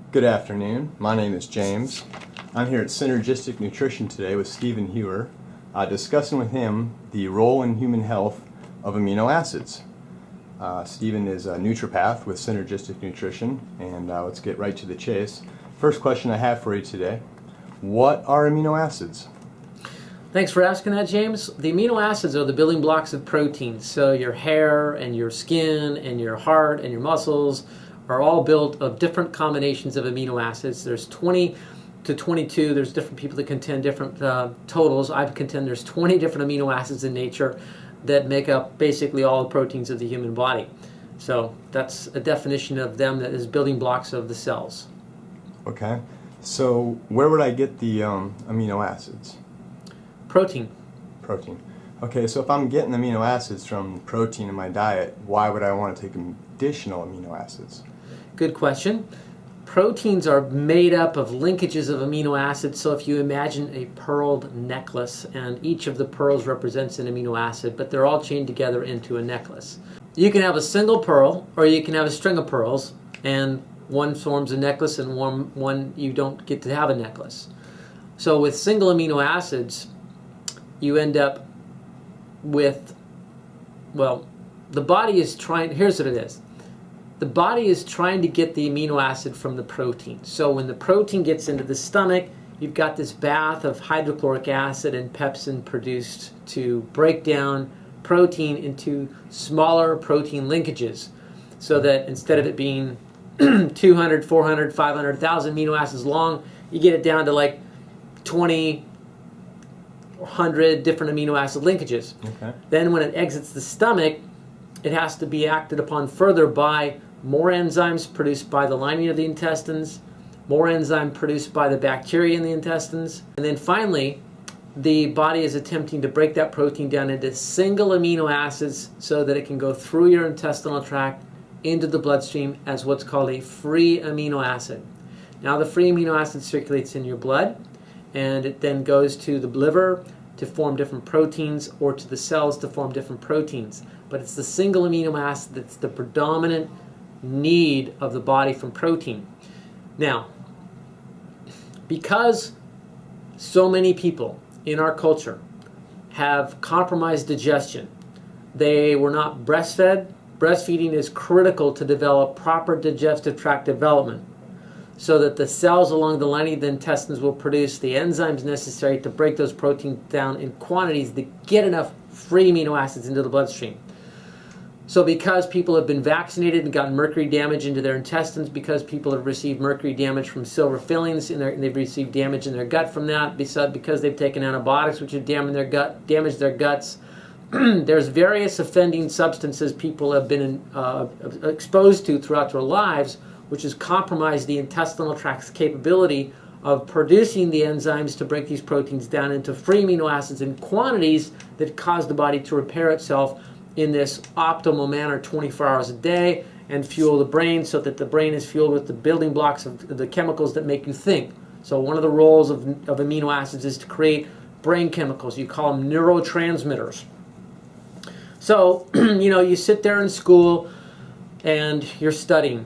Good afternoon. My name is James. I'm here at Synergistic Nutrition today with Stephen Hewer, discussing with him the role in human health of amino acids. Stephen is a naturopath with Synergistic Nutrition, and let's get right to the chase. First question I have for you today: what are amino acids? Thanks for asking that, James. The amino acids are the building blocks of proteins. So your hair and your skin and your heart and your muscles are all built of different combinations of amino acids. There's 20 to 22. There's different people that contend different totals. I contend there's 20 different amino acids in nature that make up basically all the proteins of the human body. So that's a definition of them, that is building blocks of the cells. Okay. So where would I get the amino acids? Protein. Protein. Okay, so if I'm getting amino acids from protein in my diet, why would I want to take additional amino acids? Good question. Proteins are made up of linkages of amino acids. So if you imagine a pearled necklace, and each of the pearls represents an amino acid, but they're all chained together into a necklace. You can have a single pearl, or you can have a string of pearls, and one forms a necklace and one you don't get to have a necklace. So with single amino acids, you end up with, well, the body is trying, here's what it is. The body is trying to get the amino acid from the protein. So when the protein gets into the stomach, you've got this bath of hydrochloric acid and pepsin produced to break down protein into smaller protein linkages, so that instead of it being 200, 400, 500,000 amino acids long, you get it down to like 20, 100 different amino acid linkages. Okay. Then when it exits the stomach, it has to be acted upon further by more enzymes produced by the lining of the intestines, more enzyme produced by the bacteria in the intestines, and then finally the body is attempting to break that protein down into single amino acids so that it can go through your intestinal tract into the bloodstream as what's called a free amino acid. Now the free amino acid circulates in your blood, and it then goes to the liver to form different proteins, or to the cells to form different proteins. But it's the single amino acid that's the predominant need of the body from protein. Now, because so many people in our culture have compromised digestion, they were not breastfed. Breastfeeding is critical to develop proper digestive tract development, so that the cells along the lining of the intestines will produce the enzymes necessary to break those proteins down in quantities that get enough free amino acids into the bloodstream. So because people have been vaccinated and gotten mercury damage into their intestines, because people have received mercury damage from silver fillings, and they've received damage in their gut from that, because they've taken antibiotics which have damaged their guts, there's various offending substances people have been exposed to throughout their lives, which has compromised the intestinal tract's capability of producing the enzymes to break these proteins down into free amino acids in quantities that cause the body to repair itself in this optimal manner 24 hours a day, and fuel the brain so that the brain is fueled with the building blocks of the chemicals that make you think. So one of the roles of amino acids is to create brain chemicals. You call them neurotransmitters. So, you sit there in school and you're studying,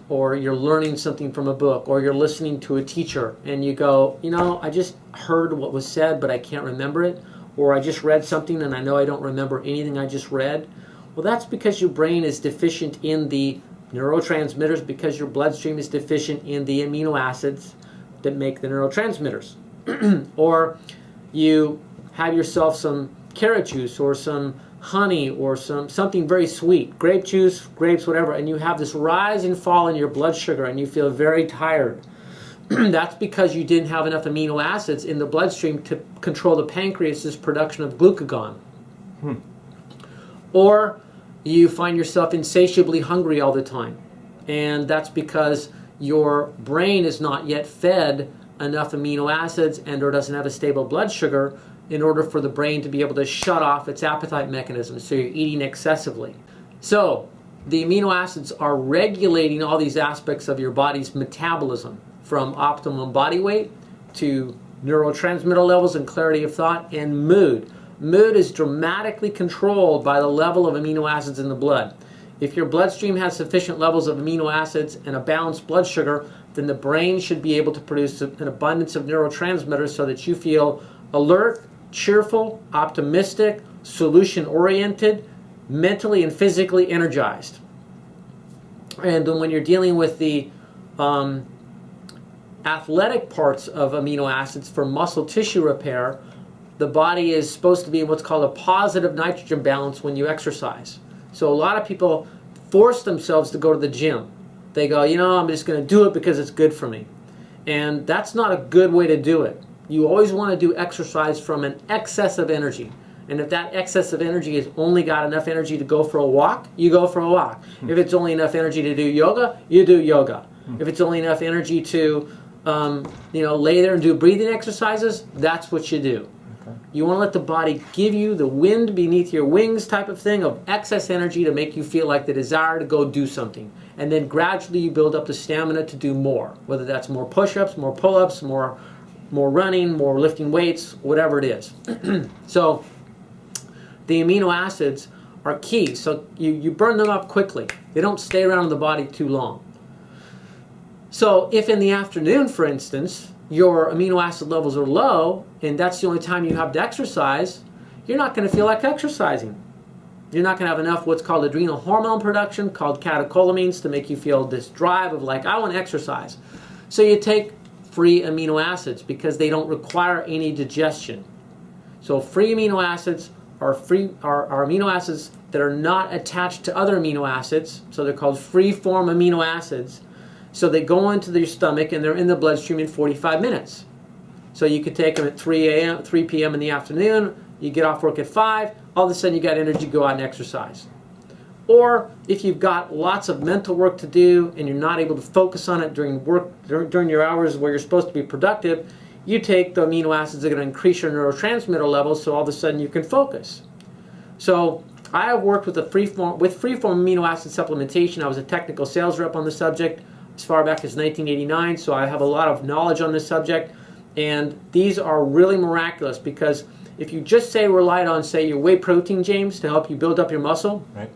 or you're learning something from a book, or you're listening to a teacher, and you go, I just heard what was said, but I can't remember it, or I just read something and I know I don't remember anything I just read. Well, that's because your brain is deficient in the neurotransmitters, because your bloodstream is deficient in the amino acids that make the neurotransmitters. Or you have yourself some carrot juice, or some honey, or something very sweet, grape juice, grapes, whatever, and you have this rise and fall in your blood sugar and you feel very tired. That's because you didn't have enough amino acids in the bloodstream to control the pancreas's production of glucagon. Or you find yourself insatiably hungry all the time, and that's because your brain is not yet fed enough amino acids or doesn't have a stable blood sugar in order for the brain to be able to shut off its appetite mechanism, so you're eating excessively. So the amino acids are regulating all these aspects of your body's metabolism, from optimum body weight to neurotransmitter levels and clarity of thought and mood. Mood is dramatically controlled by the level of amino acids in the blood. If your bloodstream has sufficient levels of amino acids and a balanced blood sugar, then the brain should be able to produce an abundance of neurotransmitters so that you feel alert, cheerful, optimistic, solution-oriented, mentally and physically energized. And then when you're dealing with the athletic parts of amino acids for muscle tissue repair, the body is supposed to be in what's called a positive nitrogen balance when you exercise. So a lot of people force themselves to go to the gym. They go, I'm just going to do it because it's good for me. And that's not a good way to do it. You always want to do exercise from an excess of energy. And if that excess of energy has only got enough energy to go for a walk, you go for a walk. If it's only enough energy to do yoga, you do yoga. If it's only enough energy to lay there and do breathing exercises, that's what you do. Okay. You want to let the body give you the wind beneath your wings type of thing of excess energy to make you feel like the desire to go do something. And then gradually you build up the stamina to do more, whether that's more push-ups, more pull-ups, more running, more lifting weights, whatever it is. So the amino acids are key. So you burn them up quickly. They don't stay around in the body too long. So if in the afternoon, for instance, your amino acid levels are low, and that's the only time you have to exercise, you're not going to feel like exercising. You're not going to have enough what's called adrenal hormone production, called catecholamines, to make you feel this drive of like, I want to exercise. So you take free amino acids because they don't require any digestion. So free amino acids are amino acids that are not attached to other amino acids. So they're called free-form amino acids. So they go into your stomach and they're in the bloodstream in 45 minutes. So you could take them at 3 p.m. in the afternoon, you get off work at 5, all of a sudden you got energy to go out and exercise. Or if you've got lots of mental work to do and you're not able to focus on it during your hours where you're supposed to be productive, you take the amino acids that are going to increase your neurotransmitter levels so all of a sudden you can focus. So I have worked with free-form amino acid supplementation. I was a technical sales rep on the subject as far back as 1989, so I have a lot of knowledge on this subject. And these are really miraculous because if you just relied on, say, your whey protein, James, to help you build up your muscle, right.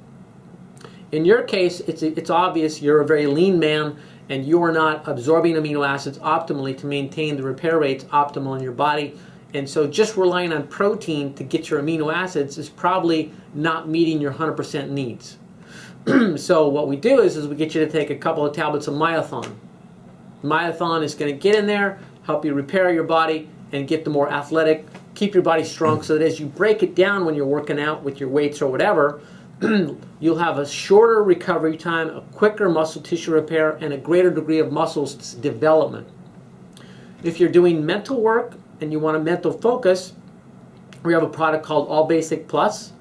In your case, it's obvious you're a very lean man and you're not absorbing amino acids optimally to maintain the repair rates optimal in your body. And so just relying on protein to get your amino acids is probably not meeting your 100% needs. So what we do is we get you to take a couple of tablets of Myothon. Myothon is going to get in there, help you repair your body, and get the more athletic, keep your body strong so that as you break it down when you're working out with your weights or whatever, you'll have a shorter recovery time, a quicker muscle tissue repair, and a greater degree of muscle development. If you're doing mental work and you want a mental focus, we have a product called All Basic Plus,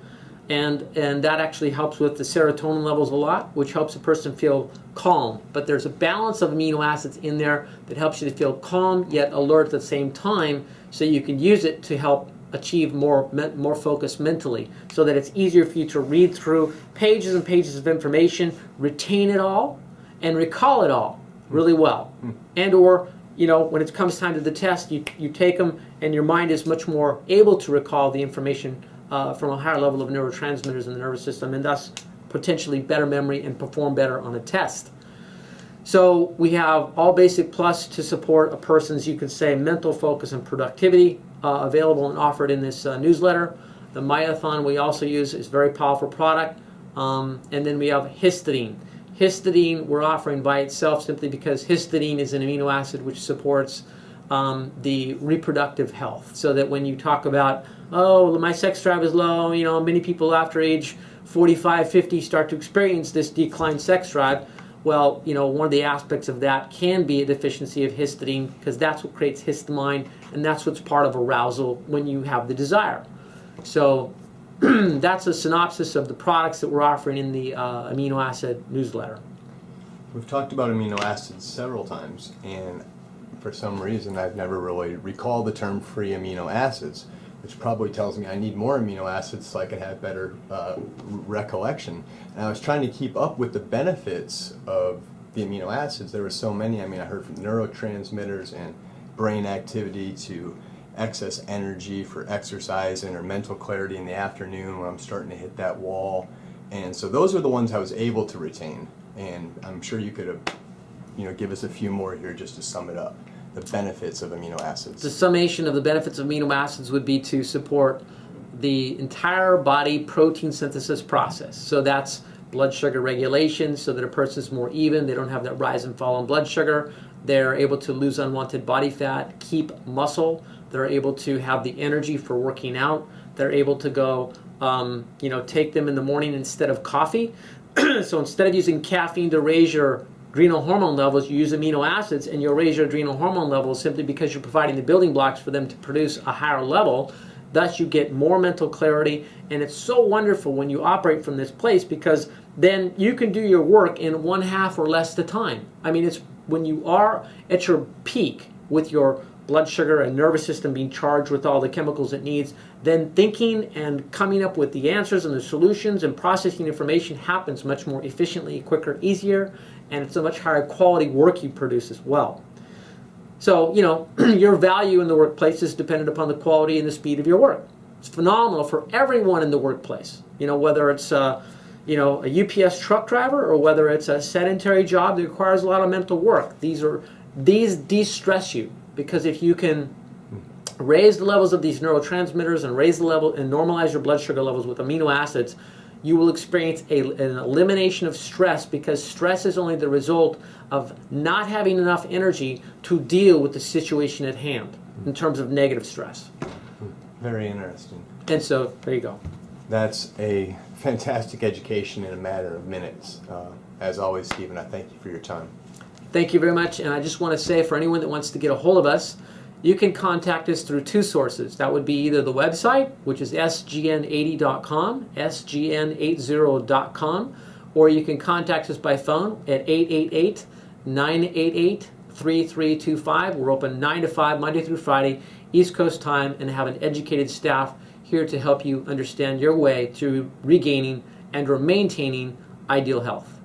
and that actually helps with the serotonin levels a lot, which helps a person feel calm. But there's a balance of amino acids in there that helps you to feel calm yet alert at the same time, so you can use it to help achieve more focus mentally, so that it's easier for you to read through pages and pages of information, retain it all, and recall it all really well. And or, when it comes time to the test, you take them and your mind is much more able to recall the information from a higher level of neurotransmitters in the nervous system, and thus potentially better memory and perform better on a test. So we have All Basic Plus to support a person's, you could say, mental focus and productivity, available and offered in this newsletter. The Myothon we also use is a very powerful product. And then we have Histidine. Histidine we're offering by itself simply because histidine is an amino acid which supports the reproductive health. So that when you talk about, my sex drive is low, many people after age 45, 50 start to experience this declined sex drive. Well, one of the aspects of that can be a deficiency of histidine, because that's what creates histamine, and that's what's part of arousal when you have the desire. So that's a synopsis of the products that we're offering in the amino acid newsletter. We've talked about amino acids several times, and for some reason I've never really recalled the term free amino acids, which probably tells me I need more amino acids so I can have better recollection. And I was trying to keep up with the benefits of the amino acids. There were so many. I heard from neurotransmitters and brain activity to excess energy for exercise and or mental clarity in the afternoon when I'm starting to hit that wall. And so those are the ones I was able to retain. And I'm sure you could have, give us a few more here just to sum it up. The benefits of amino acids. The summation of the benefits of amino acids would be to support the entire body protein synthesis process. So that's blood sugar regulation, so that a person's more even. They don't have that rise and fall in blood sugar. They're able to lose unwanted body fat, keep muscle. They're able to have the energy for working out. They're able to go, take them in the morning instead of coffee. So instead of using caffeine to raise your adrenal hormone levels, you use amino acids, and you'll raise your adrenal hormone levels simply because you're providing the building blocks for them to produce a higher level. Thus, you get more mental clarity, and it's so wonderful when you operate from this place, because then you can do your work in 1/2 or less the time. I mean, it's when you are at your peak with your blood sugar and nervous system being charged with all the chemicals it needs, then thinking and coming up with the answers and the solutions and processing information happens much more efficiently, quicker, easier, and it's a much higher quality work you produce as well. So, your value in the workplace is dependent upon the quality and the speed of your work. It's phenomenal for everyone in the workplace. Whether it's a UPS truck driver or whether it's a sedentary job that requires a lot of mental work. These de-stress you, because if you can raise the levels of these neurotransmitters and raise the level and normalize your blood sugar levels with amino acids, you will experience an elimination of stress, because stress is only the result of not having enough energy to deal with the situation at hand in terms of negative stress. Very interesting. And so, there you go. That's a fantastic education in a matter of minutes. As always, Stephen, I thank you for your time. Thank you very much. And I just want to say, for anyone that wants to get a hold of us, you can contact us through two sources. That would be either the website, which is sgn80.com, sgn80.com, or you can contact us by phone at 888-988-3325. We're open 9 to 5, Monday through Friday, East Coast time, and have an educated staff here to help you understand your way to regaining and or maintaining ideal health.